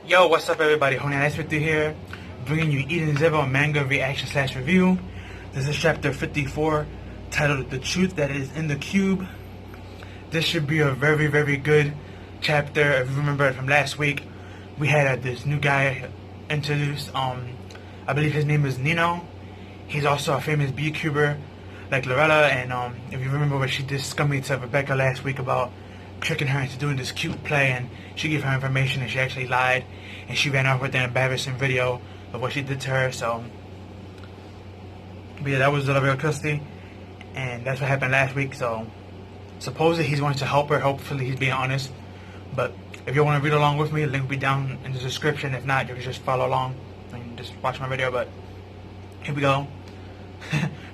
Yo, what's up everybody? Honey here, bringing you Eden Zero manga reaction slash review. This is chapter 54, titled The Truth That Is in the Cube. This should be a very, very good chapter. If you remember from last week, we had this new guy introduced. I believe his name is Nino. He's also a famous B-cuber like Lorella, and if you remember what she did scummy to Rebecca last week about tricking her into doing this cute play, and she gave her information and she actually lied, and she ran off with an embarrassing video of what she did to her. So but yeah, that was a little real custody, and that's what happened last week. So supposedly he's going to help her. Hopefully he's being honest. But if you want to read along with me, the link will be down in the description. If not, you can just follow along and just watch my video. But here we go.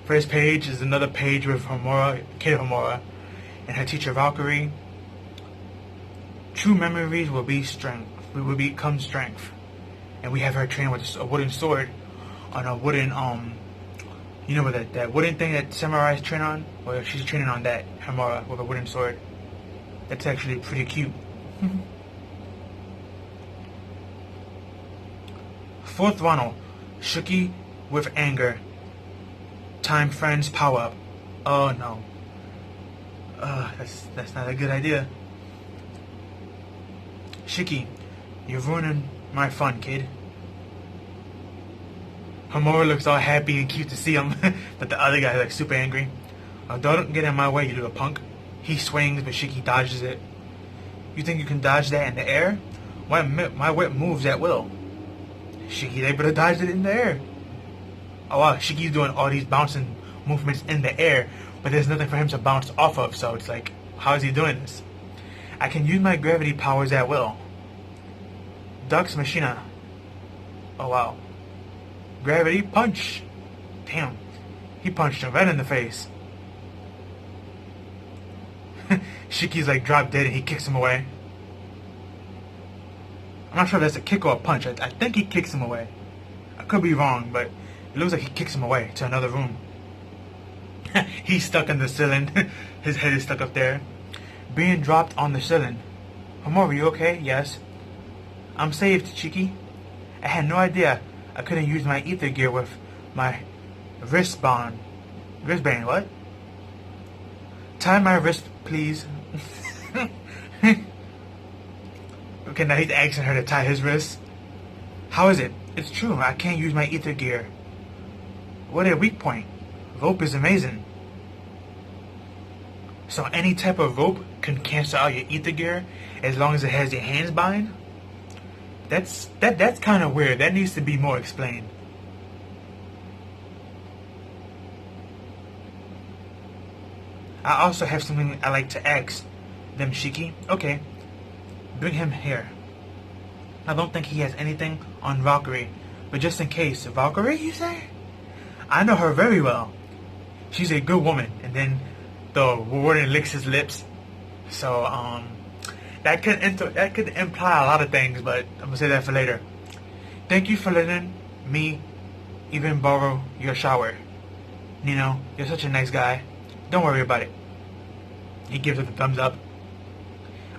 First page is another page with Homura, Kid Homura, and her teacher Valkyrie. True memories will be strength. We will become strength. And we have her train with a wooden sword on a wooden you know what that wooden thing that samurais train on? Well, she's training on that, Homura, with a wooden sword. That's actually pretty cute. Fourth Ronald, Shuki with anger. Time friends power up. Oh no. That's not a good idea. Shiki, you're ruining my fun, kid. Homura looks all happy and cute to see him, but the other guy like super angry. Oh, don't get in my way, you little punk. He swings, but Shiki dodges it. You think you can dodge that in the air? My whip moves at will. Shiki's able to dodge it in the air. Oh wow, Shiki's doing all these bouncing movements in the air, but there's nothing for him to bounce off of, so it's like, how is he doing this? I can use my gravity powers at will. Dux Machina. Oh wow. Gravity punch. Damn. He punched him right in the face. Shiki's like dropped dead and he kicks him away. I'm not sure if that's a kick or a punch. I think he kicks him away. I could be wrong, but it looks like he kicks him away to another room. He's stuck in the ceiling. His head is stuck up there. Being dropped on the ceiling. Homura, you okay? Yes. I'm saved, Shiki. I had no idea I couldn't use my ether gear with my wristband. Wristband, what? Tie my wrist, please. Okay, now he's asking her to tie his wrist. How is it? It's true, I can't use my ether gear. What a weak point. Rope is amazing. So any type of rope can cancel out your ether gear as long as it has your hands bind? That's kind of weird. That needs to be more explained. I also have something I like to ask them, Shiki. Okay, bring him here. I don't think he has anything on Valkyrie, but just in case. Valkyrie, you say? I know her very well. She's a good woman. And then the warden licks his lips. So that could imply a lot of things, but I'm gonna say that for later. Thank you for letting me even borrow your shower. Nino, you're such a nice guy. Don't worry about it. He gives it the thumbs up.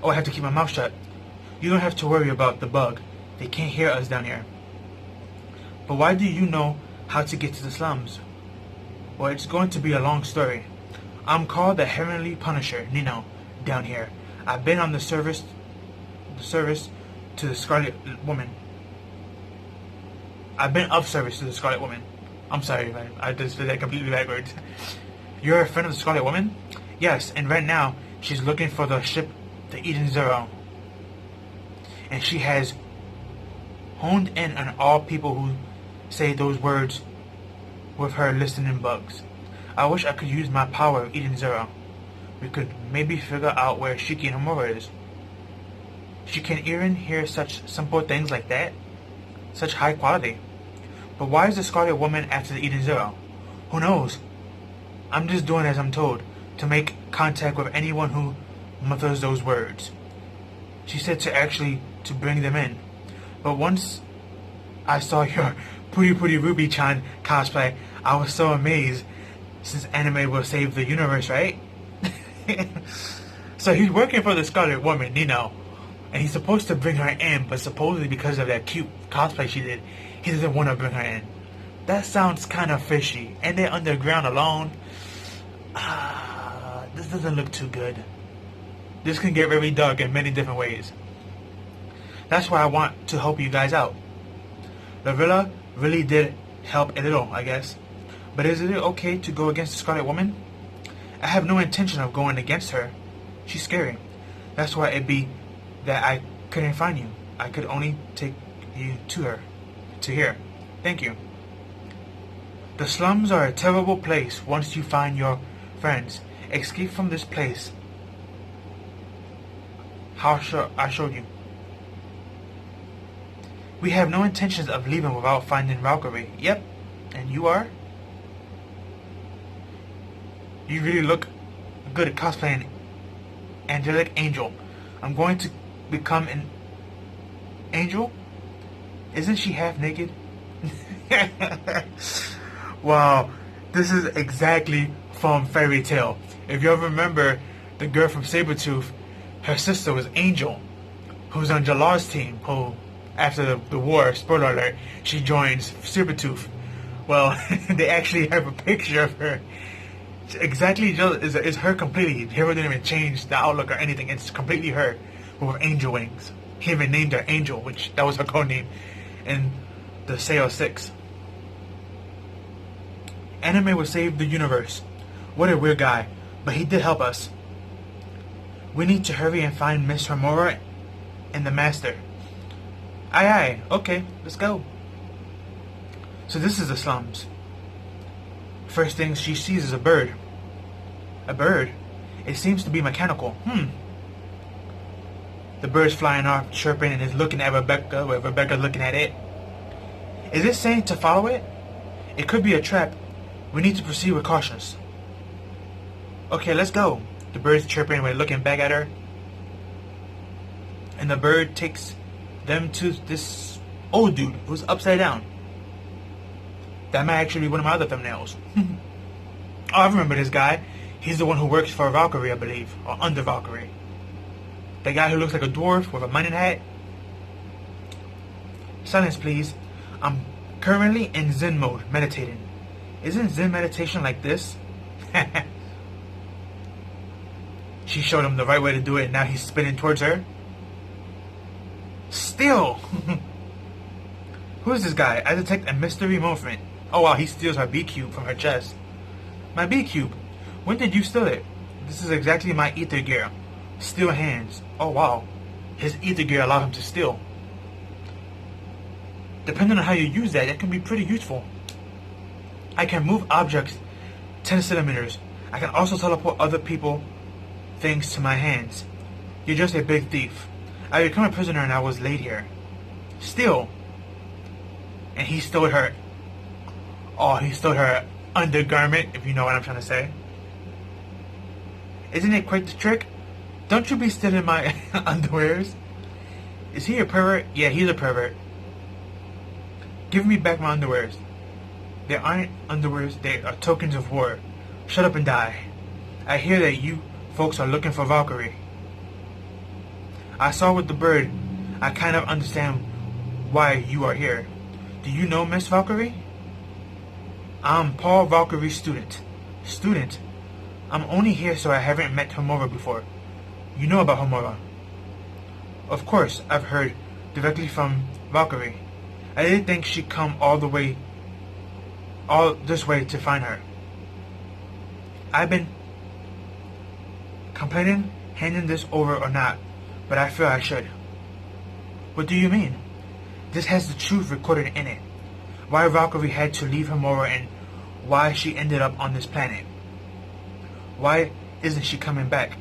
Oh, I have to keep my mouth shut. You don't have to worry about the bug. They can't hear us down here. But why do you know how to get to the slums? Well, it's going to be a long story. I'm called the Heavenly Punisher, Nino, down here. I've been on the service to the Scarlet Woman. I've been of service to the Scarlet Woman. I'm sorry, man. I just did that completely backwards. You're a friend of the Scarlet Woman? Yes, and right now, she's looking for the ship, the Eden Zero. And she has honed in on all people who say those words with her listening bugs. I wish I could use my power of Eden Zero. We could maybe figure out where Shiki and Homura is. She can even hear such simple things like that. Such high quality. But why is the Scarlet Woman after the Eden Zero? Who knows? I'm just doing as I'm told, to make contact with anyone who mutters those words. She said to bring them in. But once I saw your Pretty Ruby-chan cosplay, I was so amazed, since anime will save the universe, right? So he's working for the Scarlet Woman, you know. And he's supposed to bring her in, but supposedly because of that cute cosplay she did, he doesn't want to bring her in. That sounds kind of fishy. And they're underground alone. This doesn't look too good. This can get very dark in many different ways. That's why I want to help you guys out. Lavilla really did help a little, I guess. But is it okay to go against the Scarlet Woman? I have no intention of going against her. She's scary. That's why it'd be that I couldn't find you. I could only take you to her. To here. Thank you. The slums are a terrible place once you find your friends. Escape from this place. How I showed you. We have no intentions of leaving without finding Valkyrie. Yep. And you are? You really look good at cosplaying angelic angel. I'm going to become an angel? Isn't she half naked? Wow, this is exactly from Fairy Tail. If you ever remember the girl from Sabretooth, her sister was Angel, who's on Jalar's team, who, after the war, spoiler alert, she joins Sabretooth. Well, they actually have a picture of her. Exactly, is her completely. Hero didn't even change the outlook or anything. It's completely her with angel wings. He even named her Angel, which that was her code name in the Sale 6. Anime would save the universe. What a weird guy, but he did help us. We need to hurry and find Miss Homura and the Master. Aye aye, okay, let's go. So this is the slums. First thing she sees is a bird. A bird? It seems to be mechanical. The bird's flying off, chirping, and is looking at Rebecca, with Rebecca looking at it. Is it saying to follow it? It could be a trap. We need to proceed with caution. Okay, let's go. The bird's chirping, we're looking back at her. And the bird takes them to this old dude who's upside down. That might actually be one of my other thumbnails. Oh, I remember this guy. He's the one who works for Valkyrie, I believe. Or under Valkyrie. The guy who looks like a dwarf with a mining hat. Silence, please. I'm currently in Zen mode, meditating. Isn't Zen meditation like this? She showed him the right way to do it, and now he's spinning towards her. Still! Who is this guy? I detect a mystery movement. Oh wow, he steals her B-cube from her chest. My B-cube? When did you steal it? This is exactly my ether gear. Steel hands. Oh wow. His ether gear allowed him to steal. Depending on how you use that, can be pretty useful. I can move objects 10 centimeters. I can also teleport other people, things to my hands. You're just a big thief. I became a prisoner and I was laid here. Still. And he stole her. Oh, he stole her undergarment, if you know what I'm trying to say. Isn't it quite the trick? Don't you be stealing my underwears? Is he a pervert? Yeah, he's a pervert. Give me back my underwears. They aren't underwears, they are tokens of war. Shut up and die. I hear that you folks are looking for Valkyrie. I saw with the bird. I kind of understand why you are here. Do you know Miss Valkyrie? I'm Paul Valkyrie's student. Student? I'm only here so I haven't met Homura before. You know about Homura? Of course, I've heard directly from Valkyrie. I didn't think she'd come all this way to find her. I've been complaining, handing this over or not, but I feel I should. What do you mean? This has the truth recorded in it. Why Valkyrie had to leave Homura and why she ended up on this planet. Why isn't she coming back?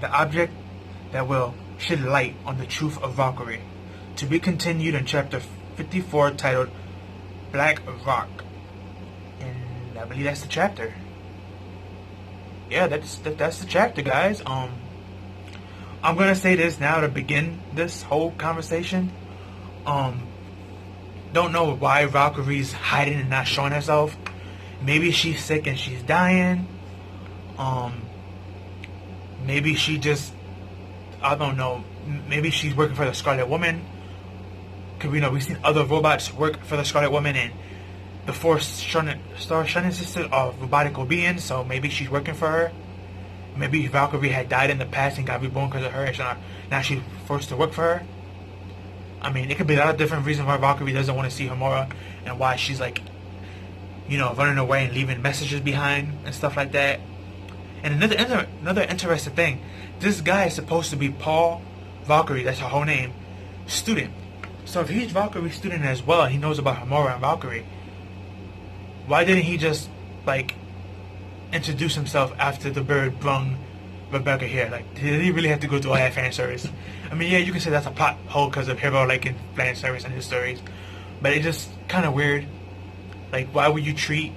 The object that will shed light on the truth of Valkyrie. To be continued in chapter 54 titled Black Rock. And I believe that's the chapter. Yeah, that's the chapter, guys. I'm gonna say this now to begin this whole conversation. Don't know why Valkyrie's hiding and not showing herself. Maybe she's sick and she's dying. Maybe she just, I don't know. maybe she's working for the Scarlet Woman. Because we know we've seen other robots work for the Scarlet Woman, and the four star shining sisters are robotical beings, so maybe she's working for her. Maybe Valkyrie had died in the past and got reborn because of her, and so now she's forced to work for her. I mean, it could be a lot of different reasons why Valkyrie doesn't want to see Homura, and why she's like, you know, running away and leaving messages behind and stuff like that. And another interesting thing, this guy is supposed to be Paul Valkyrie, that's her whole name, student. So if he's Valkyrie's student as well, and he knows about Homura and Valkyrie, why didn't he just, like, introduce himself after the bird brung Rebecca here? Like, did he really have to go through all that fan service? I mean, yeah, you can say that's a plot hole because of Hero liking fan service in his stories, but it's just kind of weird. Like, why would you treat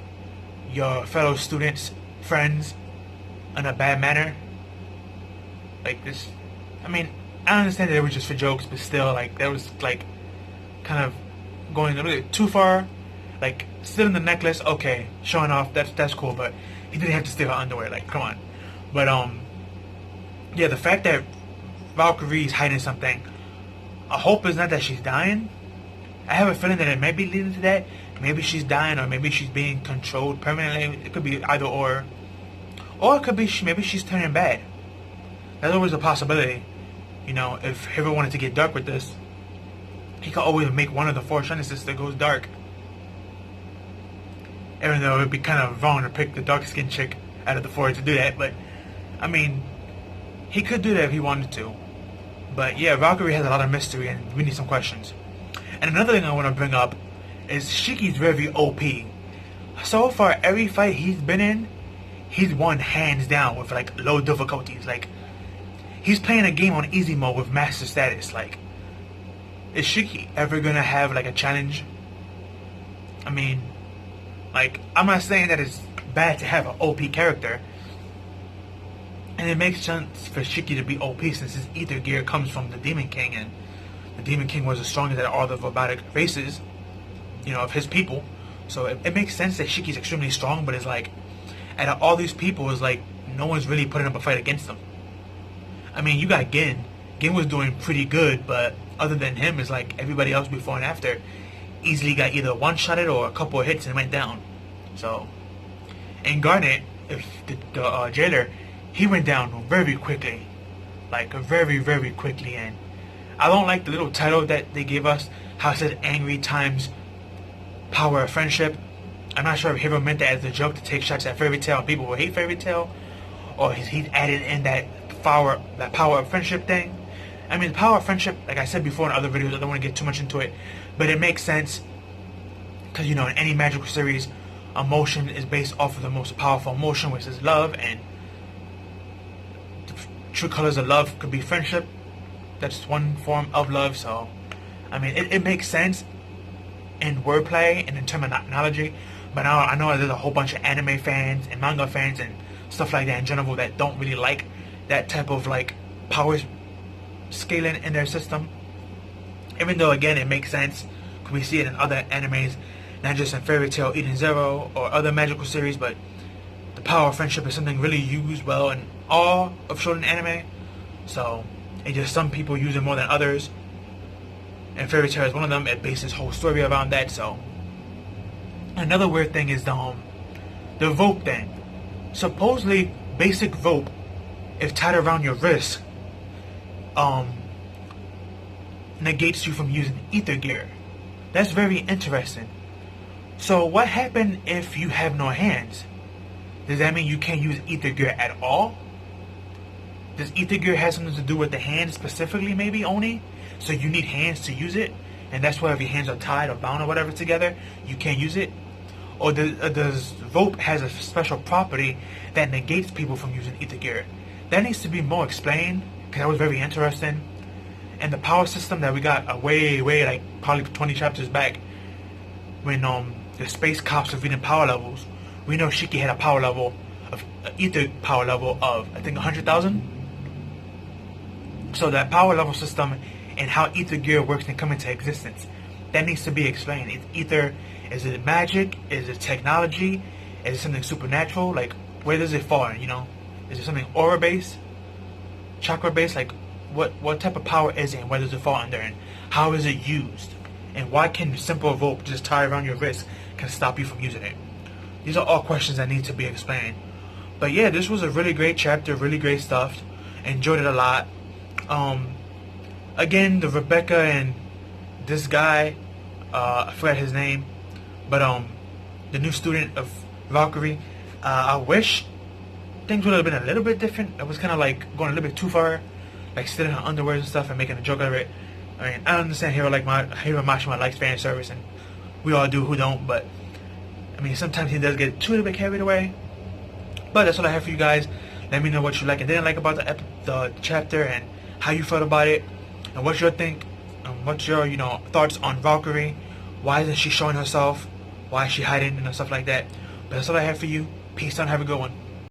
your fellow students, friends, in a bad manner? Like this, I mean, I understand that it was just for jokes, but still, like, that was, like, kind of going a little bit too far. Like, stealing the necklace, okay, showing off, that's cool, but he didn't have to steal her underwear, like, come on. But, yeah, the fact that Valkyrie's hiding something, I hope it's not that she's dying. I have a feeling that it may be leading to that. Maybe she's dying, or maybe she's being controlled permanently. It could be either or. Or it could be maybe she's turning bad. That's always a possibility. You know, if Hero wanted to get dark with this, he could always make one of the four shining sisters that goes dark. Even though it would be kind of wrong to pick the dark-skinned chick out of the four to do that. But, I mean, he could do that if he wanted to. But, yeah, Valkyrie has a lot of mystery, and we need some questions. And another thing I want to bring up is Shiki's very OP. So far, every fight he's been in, he's won hands down with, like, low difficulties. Like, he's playing a game on easy mode with master status. Like, is Shiki ever gonna have, like, a challenge? I mean, like, I'm not saying that it's bad to have an OP character, and it makes sense for Shiki to be OP since his ether gear comes from the Demon King, and the Demon King was the strongest at all the robotic races, you know, of his people. So it makes sense that Shiki's extremely strong, but it's like, out of all these people, it's like, no one's really putting up a fight against him. I mean, you got Gin. Gin was doing pretty good, but other than him, it's like everybody else before and after easily got either one-shotted or a couple of hits and went down. So, and Garnet, if the jailer, he went down very quickly. Like, very, very quickly. And I don't like the little title that they gave us, how it says angry times power of friendship. I'm not sure if Hero meant that as a joke to take shots at Fairy Tail and people who hate Fairy Tail, or he's added in that power of friendship thing. I mean, the power of friendship, like I said before in other videos, I don't want to get too much into it, but it makes sense because, you know, in any magical series, emotion is based off of the most powerful emotion, which is love, and the true colors of love could be friendship. That's one form of love. So, I mean, it makes sense in wordplay and in terminology, but now I know there's a whole bunch of anime fans and manga fans and stuff like that in general that don't really like that type of, like, power scaling in their system. Even though, again, it makes sense, we see it in other animes, not just in Fairy Tail, Eden Zero, or other magical series, but the power of friendship is something really used well in all of shonen anime. So, it's just some people use it more than others, and Fairy Tail is one of them. It bases its whole story around that. So, another weird thing is the rope thing. Supposedly, basic rope, if tied around your wrist, negates you from using ether gear. That's very interesting. So what happened if you have no hands? Does that mean you can't use ether gear at all? Does ether gear have something to do with the hands specifically, maybe only? So you need hands to use it, and that's why if your hands are tied or bound or whatever together, you can't use it? Or does rope has a special property that negates people from using ether gear? That needs to be more explained, because that was very interesting. And the power system that we got way, like, probably 20 chapters back, when the space cops were reading power levels, we know Shiki had a power level of ether power level of, I think, 100,000. So that power level system and how ether gear works and come into existence, that needs to be explained. Is it magic? Is it technology? Is it something supernatural? Like, where does it fall? You know, is it something aura based, chakra based? Like, what type of power is it, and where does it fall under, and how is it used, and why can simple rope just tie around your wrist can stop you from using it? These are all questions that need to be explained. But yeah, this was a really great chapter, really great stuff. Enjoyed it a lot. Again, the Rebecca and this guy, I forgot his name, but the new student of Valkyrie. I wish things would have been a little bit different. It was kind of like going a little bit too far, like stealing her underwear and stuff and making a joke out of it. I mean, I understand Hiro Mashima likes fan service, and we all do, who don't, but I mean, sometimes he does get too little bit carried away. But that's all I have for you guys. Let me know what you like and didn't like about the chapter, and how you felt about it, and what you think, and what's your thoughts on Valkyrie. Why isn't she showing herself? Why is she hiding and stuff like that? But that's all I have for you. Peace out. Have a good one.